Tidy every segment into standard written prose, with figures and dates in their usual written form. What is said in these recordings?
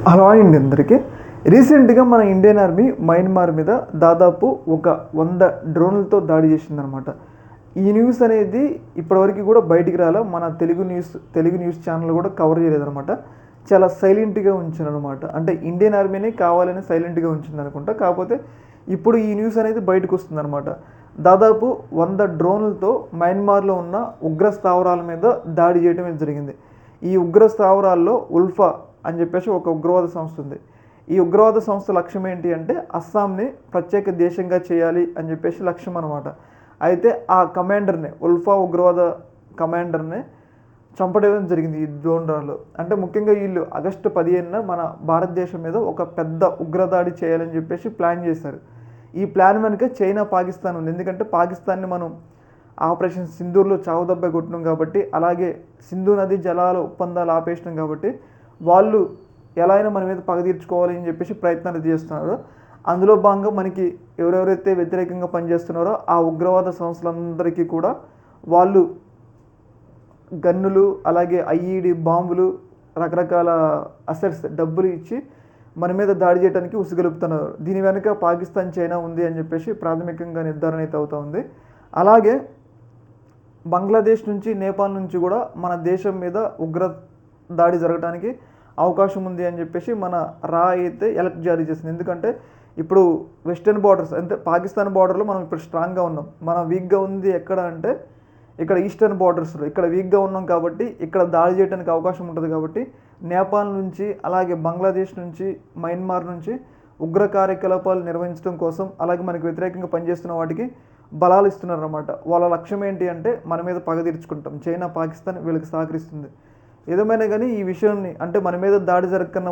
Hello అండి అందరికీ. రీసెంట్గా మన ఇండియన్ ఆర్మీ మయన్మార్ మీద దాదాపు ఒక 100 డ్రోన్లతో దాడి చేసిందనమాట. ఈ న్యూస్ అనేది ఇప్పటివరకు కూడా బయటికి రాలే. మన తెలుగు న్యూస్ ఛానల్ కూడా కవర్ చేయలేదన్నమాట. చాలా సైలెంట్గా ఉంచారనమాట. అంటే ఇండియన్ ఆర్మీని కావాలని సైలెంట్గా ఉంచింది అనుకుంటా. కాకపోతే ఇప్పుడు ఈ న్యూస్ అనేది బయటకు వస్తుందన్నమాట. దాదాపు 100 డ్రోన్లతో మయన్మార్లో ఉన్న ఉగ్ర స్థావరాల మీద దాడి చేయడం జరిగింది. ఈ ఉగ్ర స్థావరాల్లో ఉల్ఫా అని చెప్పేసి ఒక ఉగ్రవాద సంస్థ ఉంది. ఈ ఉగ్రవాద సంస్థ లక్ష్యం ఏంటి అంటే అస్సాంని ప్రత్యేక దేశంగా చేయాలి అని చెప్పేసి లక్ష్యం అనమాట. అయితే ఆ కమాండర్ని, ఉల్ఫా ఉగ్రవాద కమాండర్ని చంపడం జరిగింది ఈ డ్రోన్లో. అంటే ముఖ్యంగా వీళ్ళు ఆగస్టు 15న మన భారతదేశం మీద ఒక పెద్ద ఉగ్రదాడి చేయాలని చెప్పేసి ప్లాన్ చేశారు. ఈ ప్లాన్ వెనుక చైనా, పాకిస్తాన్ ఉంది. ఎందుకంటే పాకిస్తాన్ని మనం ఆపరేషన్ సింధూర్లో చావుదెబ్బ కొట్టినాం కాబట్టి, అలాగే సింధు నది జలాల ఒప్పందాలు ఆపేసినాం కాబట్టి వాళ్ళు ఎలా అయినా మన మీద పగ తీర్చుకోవాలి అని చెప్పేసి ప్రయత్నాలు చేస్తున్నారు. అందులో భాగంగా మనకి ఎవరెవరైతే వ్యతిరేకంగా పనిచేస్తున్నారో ఆ ఉగ్రవాద సంస్థలందరికీ కూడా వాళ్ళు గన్నులు, అలాగే ఐఈడి బాంబులు, రకరకాల అసెట్స్, డబ్బులు ఇచ్చి మన మీద దాడి చేయడానికి ఉసిగొలుపుతున్నారు. దీని వెనుక పాకిస్తాన్, చైనా ఉంది అని చెప్పేసి ప్రాథమికంగా నిర్ధారణ అయితే అవుతూ ఉంది. అలాగే బంగ్లాదేశ్ నుంచి, నేపాల్ నుంచి కూడా మన దేశం మీద ఉగ్ర దాడి జరగడానికి అవకాశం ఉంది అని చెప్పేసి మన రా అయితే ఎలర్ట్ జారీ చేసింది. ఎందుకంటే ఇప్పుడు వెస్టర్న్ బార్డర్స్ అంటే పాకిస్తాన్ బార్డర్లో మనం ఇప్పుడు స్ట్రాంగ్గా ఉన్నాం. మనం వీక్గా ఉంది ఎక్కడ అంటే ఇక్కడ ఈస్టర్న్ బార్డర్స్లో ఇక్కడ వీక్గా ఉన్నాం కాబట్టి ఇక్కడ దాడి చేయడానికి అవకాశం ఉంటుంది. కాబట్టి నేపాల్ నుంచి, అలాగే బంగ్లాదేశ్ నుంచి, మయన్మార్ నుంచి ఉగ్ర కార్యకలాపాలు నిర్వహించడం కోసం, అలాగే మనకు వ్యతిరేకంగా పనిచేస్తున్న వాటికి బలాలు ఇస్తున్నారు అన్నమాట. వాళ్ళ లక్ష్యం ఏంటి అంటే మన మీద పగ తీర్చుకుంటాం. చైనా, పాకిస్తాన్ వీళ్ళకి సహకరిస్తుంది. ఏదేమైనా కానీ ఈ విషయాన్ని అంటే మన మీద దాడి జరగకన్నా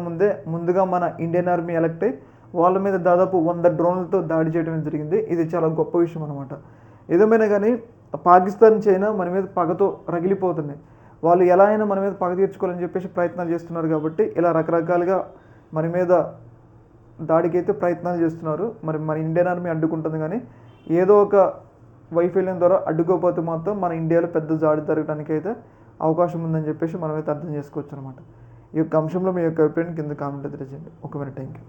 ముందుగా మన ఇండియన్ ఆర్మీ ఎలక్ట్ అయ్యి వాళ్ళ మీద దాదాపు 100 డ్రోన్లతో దాడి చేయడం జరిగింది. ఇది చాలా గొప్ప విషయం అనమాట. ఏదేమైనా కానీ పాకిస్తాన్, చైనా మన మీద పగతో రగిలిపోతున్నాయి. వాళ్ళు ఎలా అయినా మన మీద పగ తీర్చుకోవాలని చెప్పేసి ప్రయత్నాలు చేస్తున్నారు. కాబట్టి ఇలా రకరకాలుగా మన మీద దాడికైతే ప్రయత్నాలు చేస్తున్నారు. మరి మన ఇండియన్ ఆర్మీ అడ్డుకుంటుంది, కానీ ఏదో ఒక వైఫల్యం ద్వారా అడ్డుకోకపోతే మాత్రం మన ఇండియాలో పెద్ద దాడి జరగడానికి అయితే అవకాశం ఉందని చెప్పేసి మనమైతే అర్థం చేసుకోవచ్చు అనమాట. ఈ యొక్క అంశంలో మీ యొక్క అభిప్రాయం కింద కామెంట్ తెలియజేయండి. Okay, thank you.